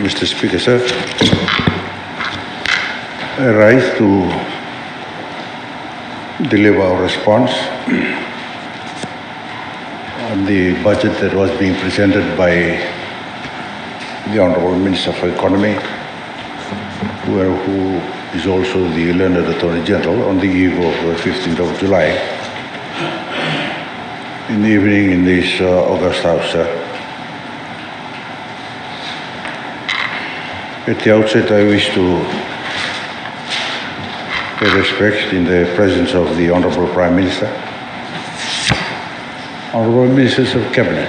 Mr. Speaker, sir. I rise to deliver our response on the budget that was being presented by the Honorable Minister for Economy, who is also the learned Attorney General, on the eve of 15th of July, in the evening in this August House, sir. At the outset, I wish to pay respect in the presence of the Honorable Prime Minister, Honorable Ministers of Cabinet,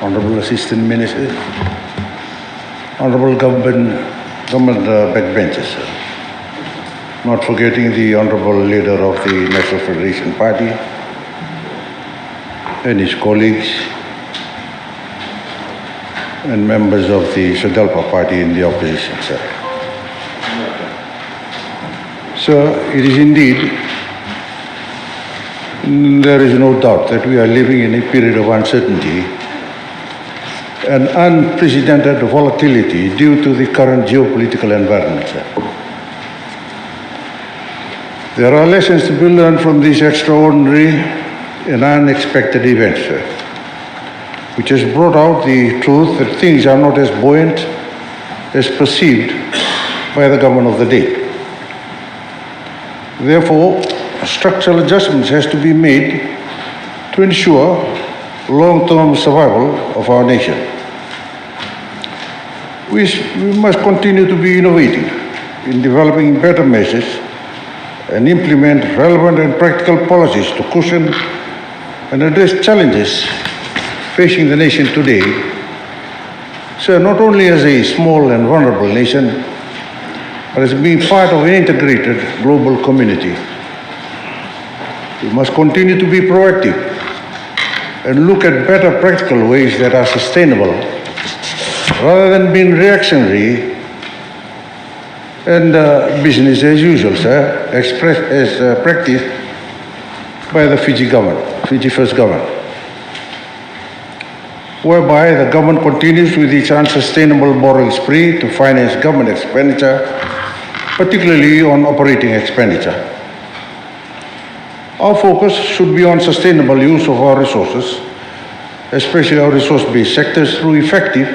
Honorable Assistant Ministers, Honorable Government backbenchers, sir. Not forgetting the Honorable Leader of the National Federation Party and his colleagues and members of the Sadalpa Party in the opposition, sir. So it is indeed, there is no doubt that we are living in a period of uncertainty and unprecedented volatility due to the current geopolitical environment, sir. There are lessons to be learned from these extraordinary and unexpected events, sir, which has brought out the truth that things are not as buoyant as perceived by the government of the day. Therefore, structural adjustments has to be made to ensure long-term survival of our nation. We must continue to be innovative in developing better measures and implement relevant and practical policies to cushion and address challenges facing the nation today. So not only as a small and vulnerable nation, but as being part of an integrated global community. We must continue to be proactive and look at better practical ways that are sustainable rather than being reactionary and business as usual, sir, practiced by the Fiji First government, whereby the government continues with its unsustainable borrowing spree to finance government expenditure, particularly on operating expenditure. Our focus should be on sustainable use of our resources, especially our resource-based sectors, through effective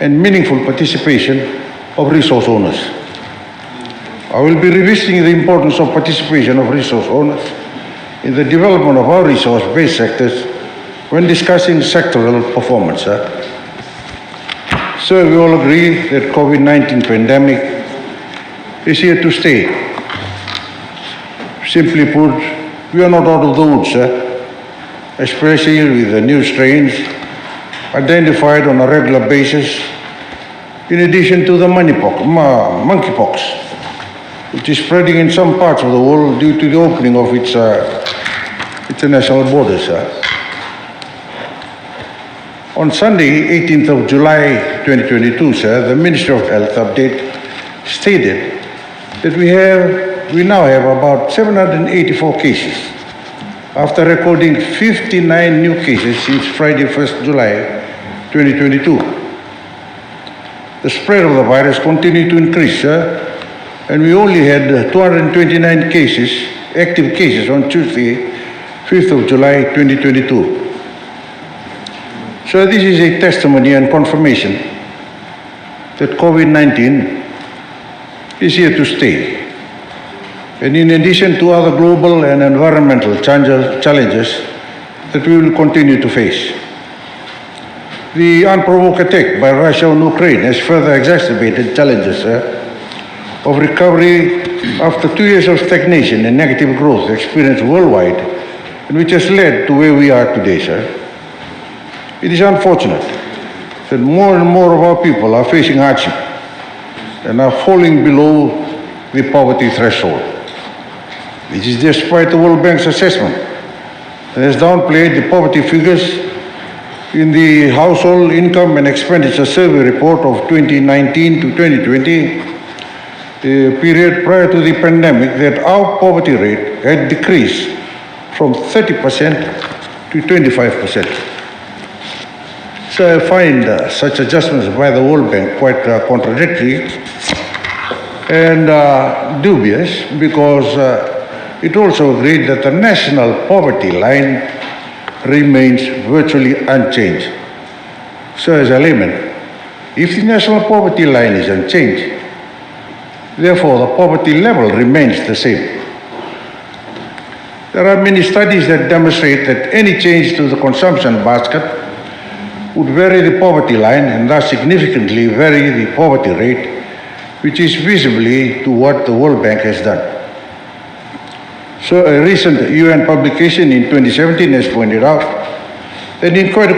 and meaningful participation of resource owners. I will be revisiting the importance of participation of resource owners in the development of our resource-based sectors when discussing sectoral performance, sir. So we all agree that COVID-19 pandemic is here to stay. Simply put, we are not out of the woods, sir, especially with the new strains identified on a regular basis, in addition to the monkeypox, which is spreading in some parts of the world due to the opening of its international borders, sir. On Sunday, 18th of July 2022, sir, the Ministry of Health update stated that we now have about 784 cases after recording 59 new cases since Friday, 1st July 2022. The spread of the virus continued to increase, sir, and we only had 229 cases, active cases on Tuesday, 5th of July 2022. So this is a testimony and confirmation that COVID-19 is here to stay. And in addition to other global and environmental challenges that we will continue to face. The unprovoked attack by Russia on Ukraine has further exacerbated challenges of recovery after 2 years of stagnation and negative growth experienced worldwide, and which has led to where we are today, sir. It is unfortunate that more and more of our people are facing hardship and are falling below the poverty threshold. This is despite the World Bank's assessment that has downplayed the poverty figures in the Household Income and Expenditure Survey report of 2019 to 2020, the period prior to the pandemic, that our poverty rate had decreased from 30% to 25%. So I find such adjustments by the World Bank quite contradictory and dubious, because it also agreed that the national poverty line remains virtually unchanged. So as a layman, if the national poverty line is unchanged, therefore the poverty level remains the same. There are many studies that demonstrate that any change to the consumption basket would vary the poverty line and thus significantly vary the poverty rate, which is visibly to what the World Bank has done. So a recent UN publication in 2017 has pointed out that inadequate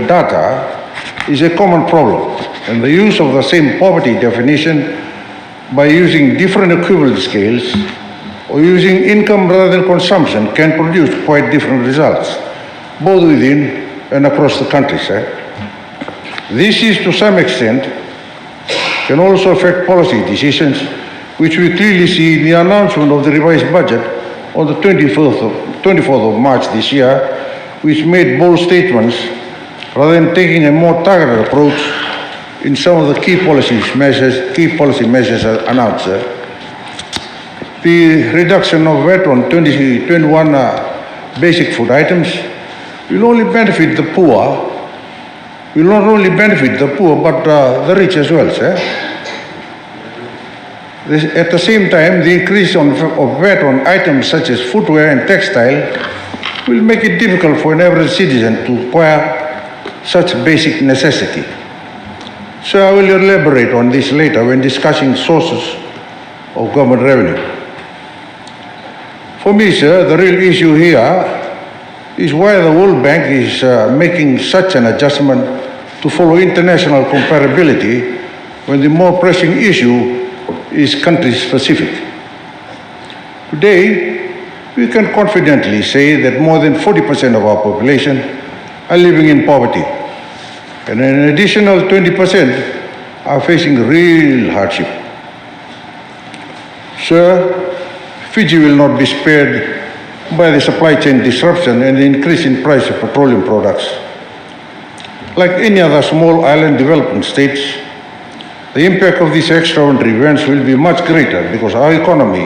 data is a common problem, and the use of the same poverty definition by using different equivalent scales or using income rather than consumption can produce quite different results, both within and across the country. This is to some extent can also affect policy decisions, which we clearly see in the announcement of the revised budget on the 24th of March this year, which made bold statements rather than taking a more targeted approach in some of the key policy measures announced. The reduction of VAT on 2021 basic food items will only benefit the poor, will not only benefit the poor but the rich as well. At the same time, the increase of VAT on items such as footwear and textile will make it difficult for an average citizen to acquire such basic necessity. So I will elaborate on this later when discussing sources of government revenue. For me, sir, the real issue here is why the World Bank is making such an adjustment to follow international comparability when the more pressing issue is country-specific. Today, we can confidently say that more than 40% of our population are living in poverty, and an additional 20% are facing real hardship. Sir, Fiji will not be spared by the supply chain disruption and the increase in price of petroleum products. Like any other small island developing states, the impact of these extraordinary events will be much greater because our economy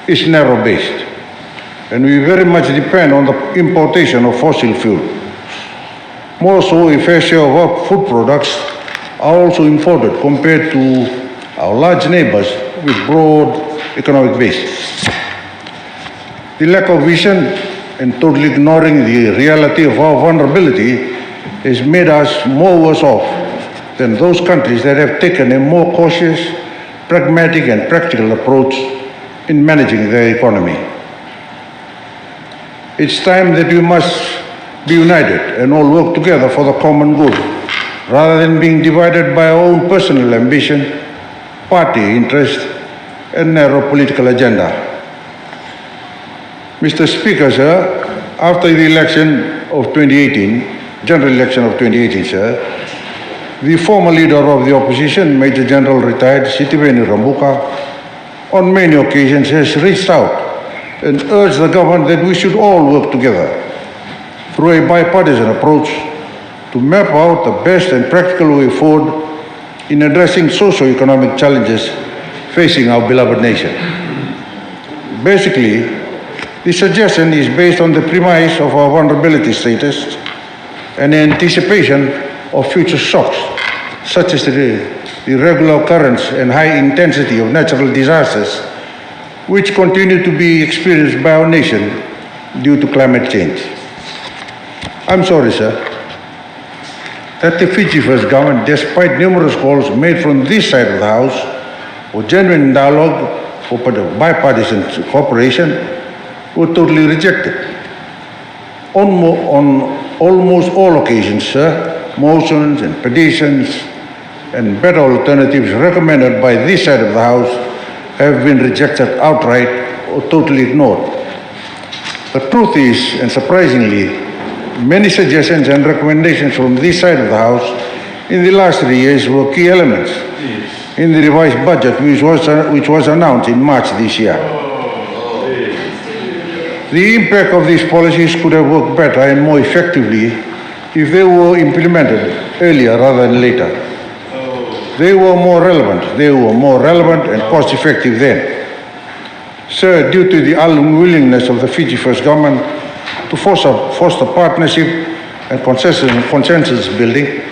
is narrow-based, and we very much depend on the importation of fossil fuel. More so, a fair share of our food products are also imported compared to our large neighbors with broad economic base. The lack of vision and totally ignoring the reality of our vulnerability has made us more worse off than those countries that have taken a more cautious, pragmatic and practical approach in managing their economy. It's time that we must be united and all work together for the common good, rather than being divided by our own personal ambition, party interest and narrow political agenda. Mr. Speaker, sir, after the election of 2018, general election of 2018, sir, the former leader of the opposition, Major General retired Sitiveni Rabuka, on many occasions has reached out and urged the government that we should all work together through a bipartisan approach to map out the best and practical way forward in addressing socio-economic challenges facing our beloved nation. Basically, the suggestion is based on the premise of our vulnerability status and anticipation of future shocks, such as the regular occurrence and high intensity of natural disasters, which continue to be experienced by our nation due to climate change. I'm sorry, sir, that the Fiji First government, despite numerous calls made from this side of the House for genuine dialogue for bipartisan cooperation, were totally rejected. On almost all occasions, sir, motions and petitions and better alternatives recommended by this side of the House have been rejected outright or totally ignored. The truth is, and surprisingly, many suggestions and recommendations from this side of the House in the last 3 years were key elements in the revised budget which was announced in March this year. The impact of these policies could have worked better and more effectively if they were implemented earlier rather than later. They were more relevant. They were more relevant and cost-effective then. Sir, due to the unwillingness of the Fiji First government to foster partnership and consensus building,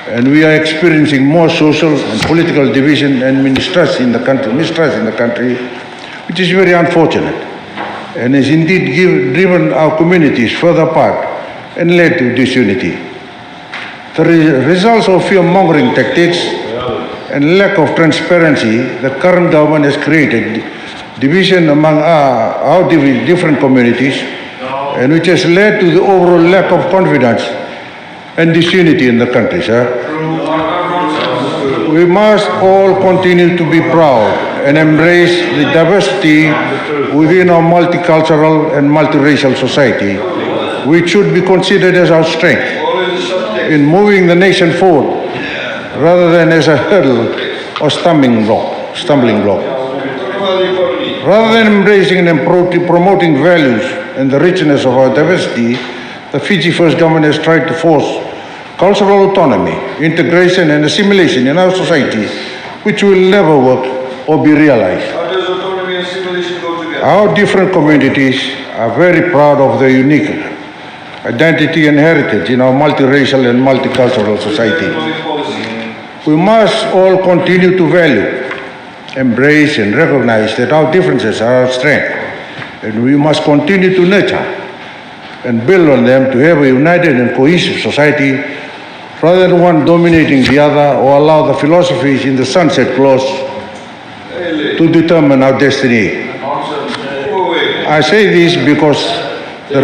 and we are experiencing more social and political division and mistrust in the country, which is very unfortunate, and has indeed driven our communities further apart and led to disunity. The results of fear-mongering tactics and lack of transparency, the current government has created division among our different communities, and which has led to the overall lack of confidence and disunity in the country, sir. We must all continue to be proud and embrace the diversity within our multicultural and multiracial society, which should be considered as our strength in moving the nation forward rather than as a hurdle or stumbling block. Rather than embracing and promoting values and the richness of our diversity, the Fiji First government has tried to force cultural autonomy, integration and assimilation in our society, which will never work or be realized. How does autonomy and assimilation go together? Our different communities are very proud of their unique identity and heritage in our multiracial and multicultural society. We must all continue to value, embrace and recognize that our differences are our strength, and we must continue to nurture and build on them to have a united and cohesive society rather than one dominating the other or allow the philosophies in the sunset clause to determine our destiny. I say this because the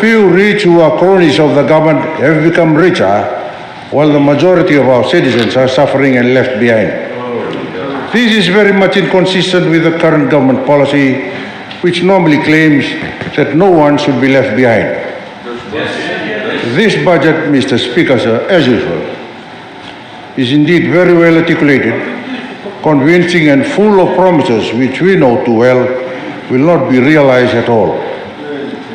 few rich who are cronies of the government have become richer, while the majority of our citizens are suffering and left behind. This is very much inconsistent with the current government policy, which normally claims that no one should be left behind. This budget, Mr. Speaker, sir, as usual, is indeed very well articulated, convincing and full of promises which we know too well will not be realized at all.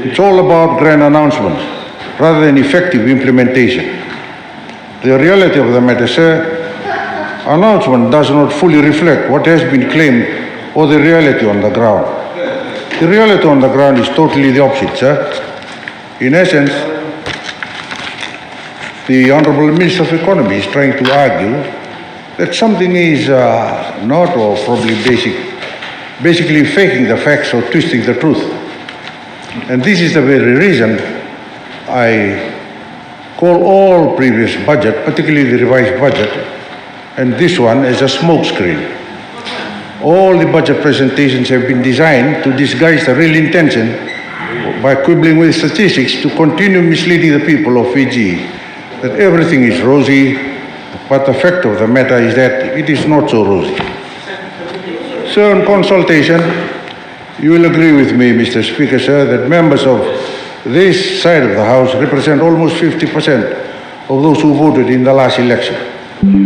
It's all about grand announcements rather than effective implementation. The reality of the matter, sir, announcement does not fully reflect what has been claimed or the reality on the ground. The reality on the ground is totally the opposite, sir. In essence, the Honorable Minister of Economy is trying to argue that something is not or probably basically faking the facts or twisting the truth. And this is the very reason I call all previous budget, particularly the revised budget, and this one as a smokescreen. All the budget presentations have been designed to disguise the real intention by quibbling with statistics to continue misleading the people of Fiji that everything is rosy, but the fact of the matter is that it is not so rosy. So on consultation, you will agree with me, Mr. Speaker, sir, that members of this side of the House represent almost 50% of those who voted in the last election,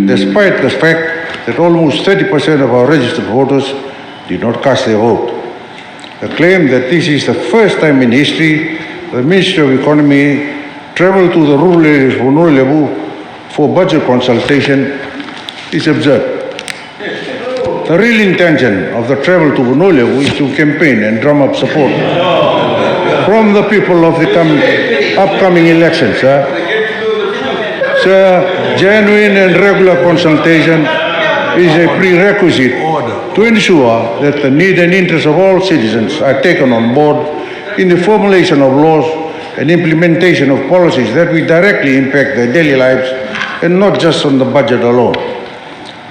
despite the fact that almost 30% of our registered voters did not cast their vote. The claim that this is the first time in history the Ministry of Economy traveled to the rural areas of Naiqama for budget consultation is absurd. The real intention of the travel to Naiqama is to campaign and drum up support from the people of the upcoming elections. Sir, genuine and regular consultation is a prerequisite to ensure that the need and interests of all citizens are taken on board in the formulation of laws and implementation of policies that will directly impact their daily lives and not just on the budget alone.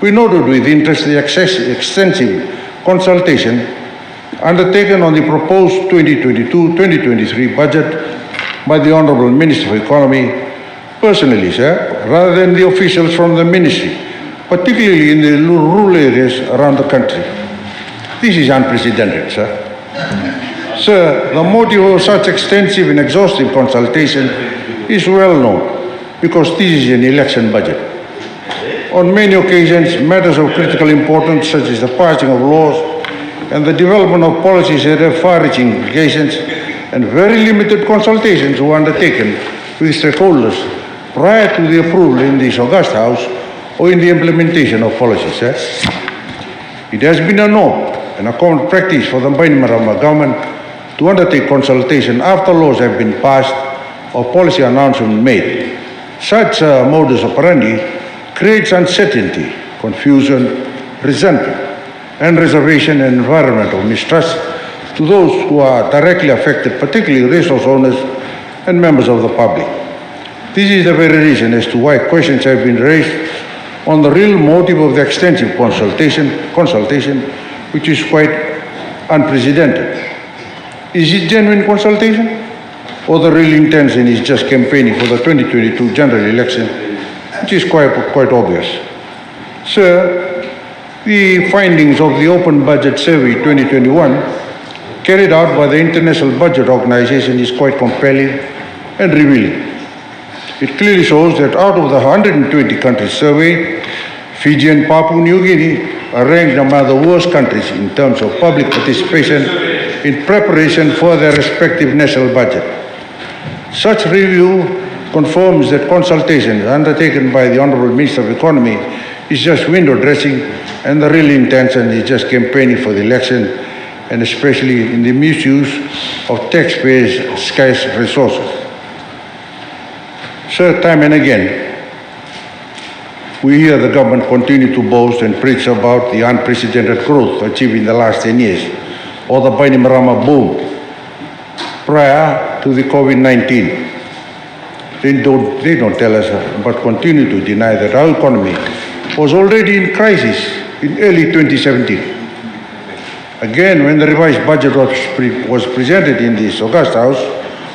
We noted with interest the extensive consultation undertaken on the proposed 2022-2023 budget by the Honourable Minister of Economy personally, sir, rather than the officials from the ministry, particularly in the rural areas around the country. This is unprecedented, sir. Sir, the motive of such extensive and exhaustive consultation is well known because this is an election budget. On many occasions, matters of critical importance such as the passing of laws and the development of policies that have far-reaching implications and very limited consultations were undertaken with stakeholders prior to the approval in this August House or in the implementation of policies. It has been a norm and a common practice for the Bainimarama government to undertake consultation after laws have been passed or policy announcements made. Such modus operandi creates uncertainty, confusion, resentment, and reservation and environment of mistrust to those who are directly affected, particularly resource owners and members of the public. This is the very reason as to why questions have been raised on the real motive of the extensive consultation, which is quite unprecedented. Is it genuine consultation, or the real intention is just campaigning for the 2022 general election, which is quite obvious? Sir, the findings of the Open Budget Survey 2021 carried out by the International Budget Organization is quite compelling and revealing. It clearly shows that out of the 120 countries surveyed, Fiji and Papua New Guinea are ranked among the worst countries in terms of public participation in preparation for their respective national budget. Such review confirms that consultations undertaken by the Honourable Minister of Economy is just window dressing, and the real intention is just campaigning for the election, and especially in the misuse of taxpayers' scarce resources. Sir, time and again, we hear the government continue to boast and preach about the unprecedented growth achieved in the last 10 years, or the Bainimarama boom prior to the COVID-19. They don't tell us, but continue to deny that our economy was already in crisis in early 2017. Again, when the revised budget was presented in this August House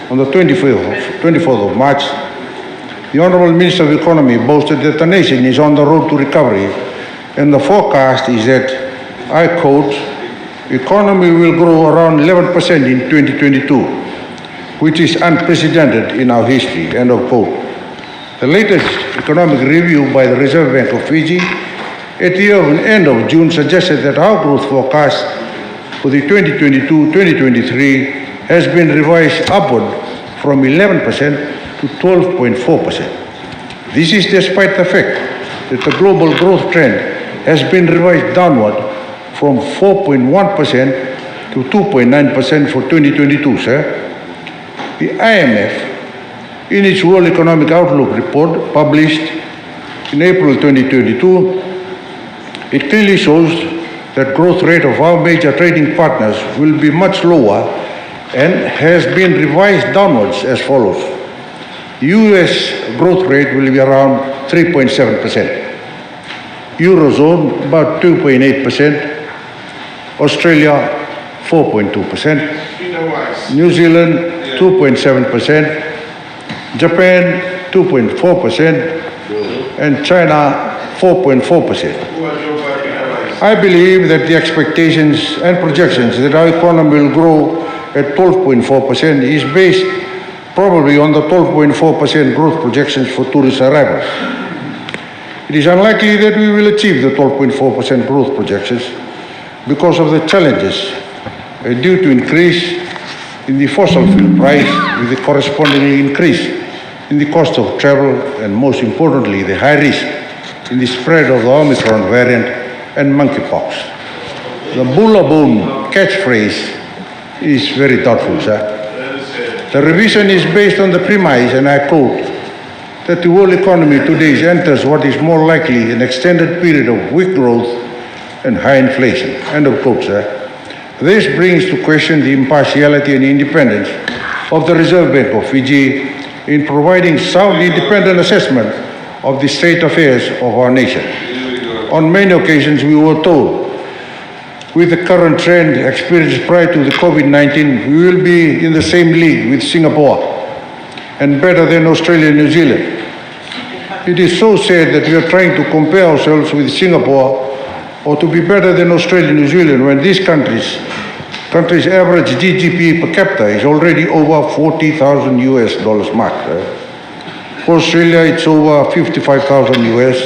on the 24th of March, the Honourable Minister of Economy boasted that the nation is on the road to recovery, and the forecast is that, I quote, economy will grow around 11% in 2022, which is unprecedented in our history, end of quote. The latest economic review by the Reserve Bank of Fiji at the end of June suggested that our growth forecast for the 2022-2023 has been revised upward from 11% to 12.4%. This is despite the fact that the global growth trend has been revised downward from 4.1% to 2.9% for 2022, sir. The IMF, in its World Economic Outlook report published in April 2022, it clearly shows that growth rate of our major trading partners will be much lower and has been revised downwards as follows. The US growth rate will be around 3.7%. Eurozone about 2.8%. Australia 4.2%. New Zealand 2.7%. Japan 2.4%. And China 4.4%. I believe that the expectations and projections that our economy will grow at 12.4% is based probably on the 12.4% growth projections for tourist arrivals. It is unlikely that we will achieve the 12.4% growth projections because of the challenges due to increase in the fossil fuel price with the corresponding increase in the cost of travel, and most importantly, the high risk in the spread of the Omicron variant and monkeypox. The Bullaboom catchphrase is very doubtful, sir. The revision is based on the premise, and I quote, that the world economy today enters what is more likely an extended period of weak growth and high inflation, end of quote, sir. This brings to question the impartiality and independence of the Reserve Bank of Fiji in providing sound independent assessment of the state affairs of our nation. On many occasions we were told, with the current trend experienced prior to the COVID-19, we will be in the same league with Singapore and better than Australia and New Zealand. It is so sad that we are trying to compare ourselves with Singapore or to be better than Australia and New Zealand when these countries' average GDP per capita is already over $40,000 US mark. For Australia, it's over 55,000 US.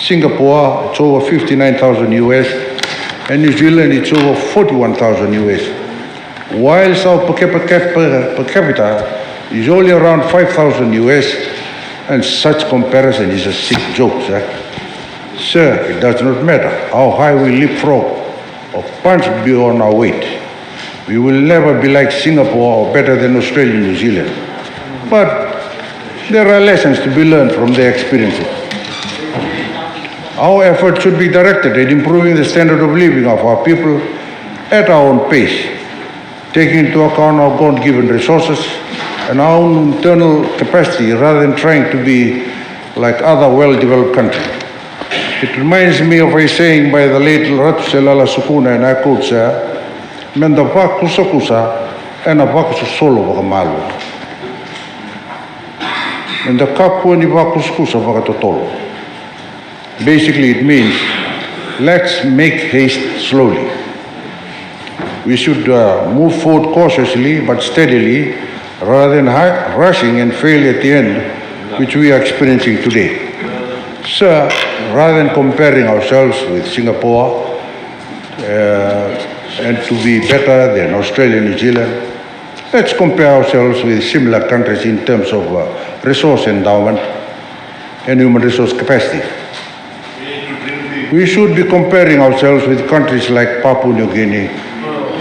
Singapore, it's over 59,000 US. And New Zealand, it's over 41,000 US. whilst our per capita is only around 5,000 US, and such comparison is a sick joke, sir. Sir, it does not matter how high we leapfrog or punch beyond our weight. We will never be like Singapore or better than Australia and New Zealand. But there are lessons to be learned from their experiences. Our efforts should be directed at improving the standard of living of our people at our own pace, taking into account our God-given resources and our own internal capacity rather than trying to be like other well-developed countries. It reminds me of a saying by the late Ratu Naiqama, and I quote, sir, "Menda vakusa kusa, ena vakusa solo vakamalu. Menda kapu ni vakusa kusa vakatotolo." Basically, it means, let's make haste slowly. We should move forward cautiously but steadily rather than rushing and fail at the end, which we are experiencing today. Sir, rather than comparing ourselves with Singapore and to be better than Australia and New Zealand, let's compare ourselves with similar countries in terms of resource endowment and human resource capacity. We should be comparing ourselves with countries like Papua New Guinea,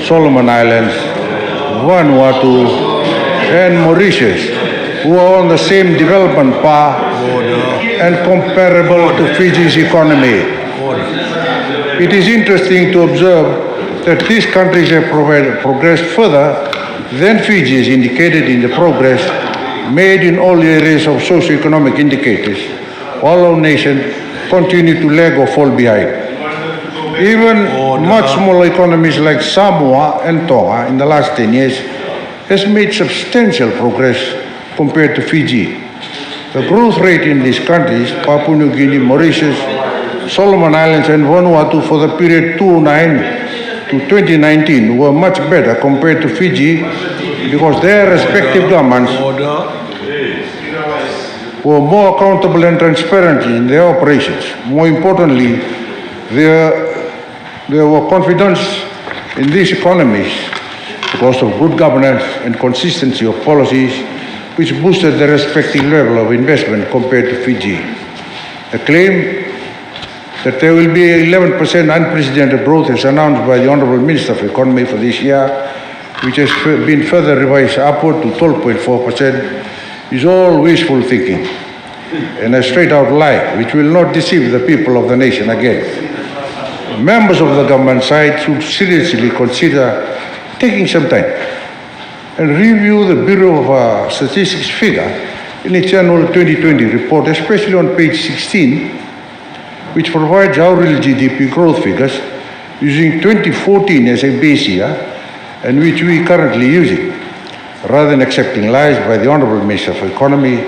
Solomon Islands, Vanuatu, and Mauritius, who are on the same development path and comparable to Fiji's economy. It is interesting to observe that these countries have progressed further than Fiji is indicated in the progress made in all areas of socio-economic indicators, while our nation continue to lag or fall behind. Even much smaller economies like Samoa and Tonga in the last 10 years has made substantial progress compared to Fiji. The growth rate in these countries, Papua New Guinea, Mauritius, Solomon Islands and Vanuatu for the period 2009 to 2019 were much better compared to Fiji because their respective governments were more accountable and transparent in their operations. More importantly, there were confidence in these economies because of good governance and consistency of policies which boosted the respective level of investment compared to Fiji. The claim that there will be 11% unprecedented growth as announced by the Honourable Minister of Economy for this year, which has been further revised upward to 12.4%, is all wishful thinking and a straight-out lie which will not deceive the people of the nation again. Members of the government side should seriously consider taking some time and review the Bureau of Statistics figure in its annual 2020 report, especially on page 16, which provides our real GDP growth figures using 2014 as a base year and which we are currently using, rather than accepting lies by the Honourable Minister for Economy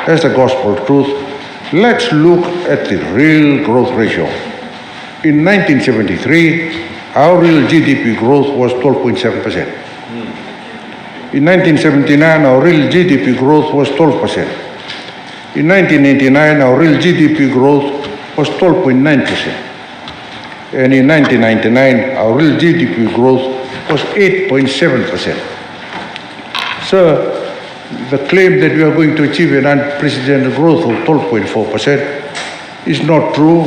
as the gospel truth. Let's look at the real growth ratio. In 1973, our real GDP growth was 12.7%. In 1979, our real GDP growth was 12%. In 1989, our real GDP growth was 12.9%. And in 1999, our real GDP growth was 8.7%. Sir, the claim that we are going to achieve an unprecedented growth of 12.4% is not true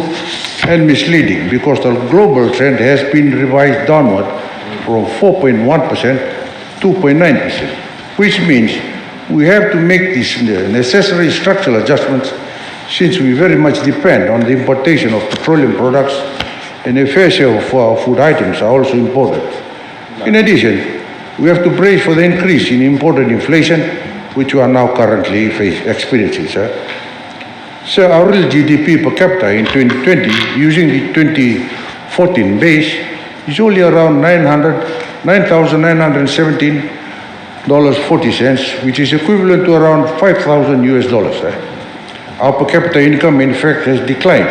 and misleading because the global trend has been revised downward from 4.1% to 2.9%, which means we have to make these necessary structural adjustments since we very much depend on the importation of petroleum products and a fair share of our food items are also imported. In addition, we have to brace for the increase in imported inflation, which we are now currently experiencing, sir. Sir, our real GDP per capita in 2020, using the 2014 base, is only around $9,917.40, which is equivalent to around 5,000 US dollars, sir. Our per capita income, in fact, has declined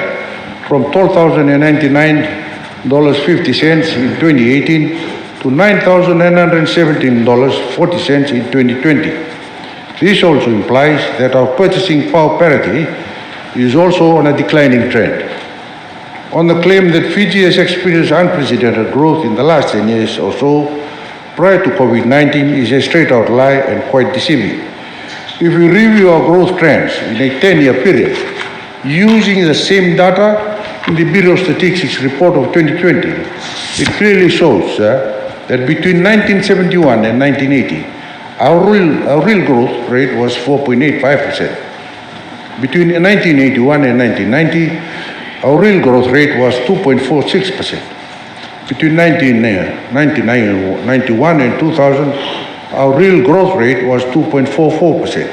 from $12,099.50 in 2018 to $9,917.40 in 2020. This also implies that our purchasing power parity is also on a declining trend. On the claim that Fiji has experienced unprecedented growth in the last 10 years or so, prior to COVID-19 is a straight-out lie and quite deceiving. If we review our growth trends in a 10-year period, using the same data in the Bureau of Statistics report of 2020, it clearly shows that between 1971 and 1980, our real growth rate was 4.85%. Between 1981 and 1990, our real growth rate was 2.46%. Between 1991 and 2000, our real growth rate was 2.44%.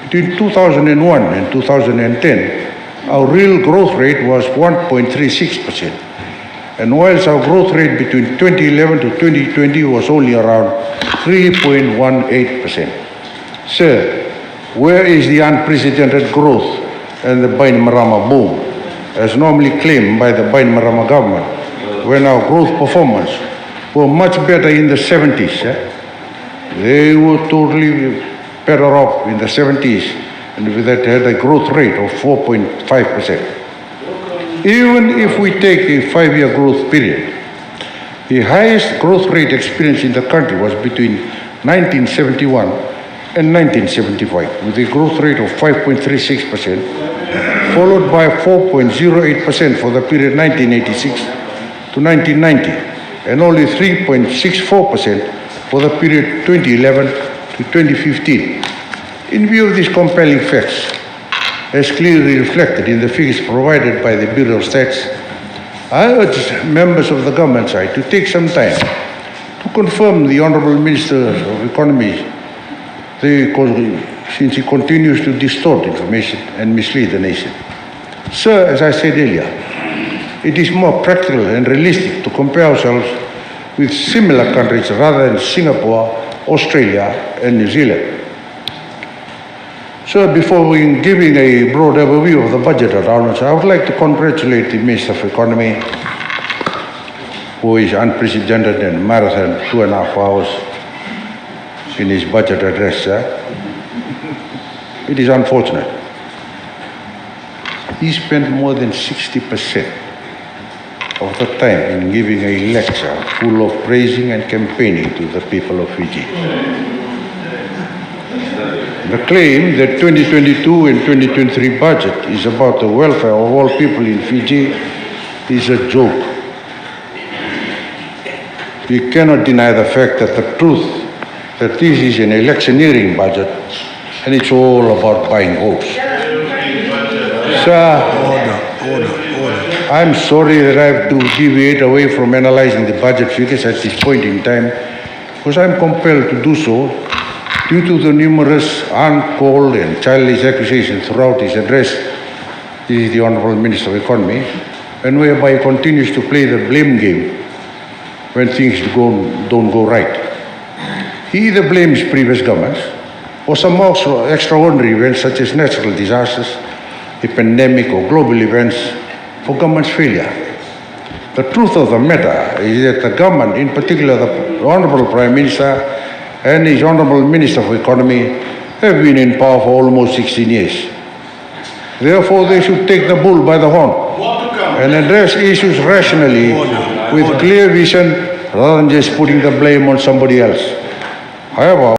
Between 2001 and 2010, our real growth rate was 1.36%. And whilst our growth rate between 2011 to 2020 was only around 3.18%. Sir, where is the unprecedented growth and the Bainimarama boom, as normally claimed by the Bainimarama government, when our growth performance were much better in the 70s? They were totally better off in the 70s, and with that had a growth rate of 4.5%. Even if we take a 5-year growth period, the highest growth rate experienced in the country was between 1971 and 1975, with a growth rate of 5.36%, followed by 4.08% for the period 1986 to 1990, and only 3.64% for the period 2011 to 2015. In view of these compelling facts, as clearly reflected in the figures provided by the Bureau of Stats, I urge members of the government side to take some time to confirm the Honourable Minister of Economy, since he continues to distort information and mislead the nation. Sir, as I said earlier, it is more practical and realistic to compare ourselves with similar countries rather than Singapore, Australia, and New Zealand. Sir, before giving a broad overview of the budget allowance, I would like to congratulate the Minister of Economy, who is unprecedented and marathon 2.5 hours in his budget address. It is unfortunate. He spent more than 60% of the time in giving a lecture full of praising and campaigning to the people of Fiji. The claim that 2022 and 2023 budget is about the welfare of all people in Fiji is a joke. We cannot deny the fact that the truth that this is an electioneering budget and it's all about buying votes. Sir, order. I'm sorry that I have to deviate away from analyzing the budget figures at this point in time, because I'm compelled to do so due to the numerous uncalled and childish accusations throughout his address. This is the Honourable Minister of Economy, and whereby he continues to play the blame game when things don't go right. He either blames previous governments or some extraordinary events such as natural disasters, a pandemic or global events for government's failure. The truth of the matter is that the government, in particular the Honourable Prime Minister and his Honourable Minister of Economy, have been in power for almost 16 years. Therefore, they should take the bull by the horn and address issues rationally with clear vision rather than just putting the blame on somebody else. However,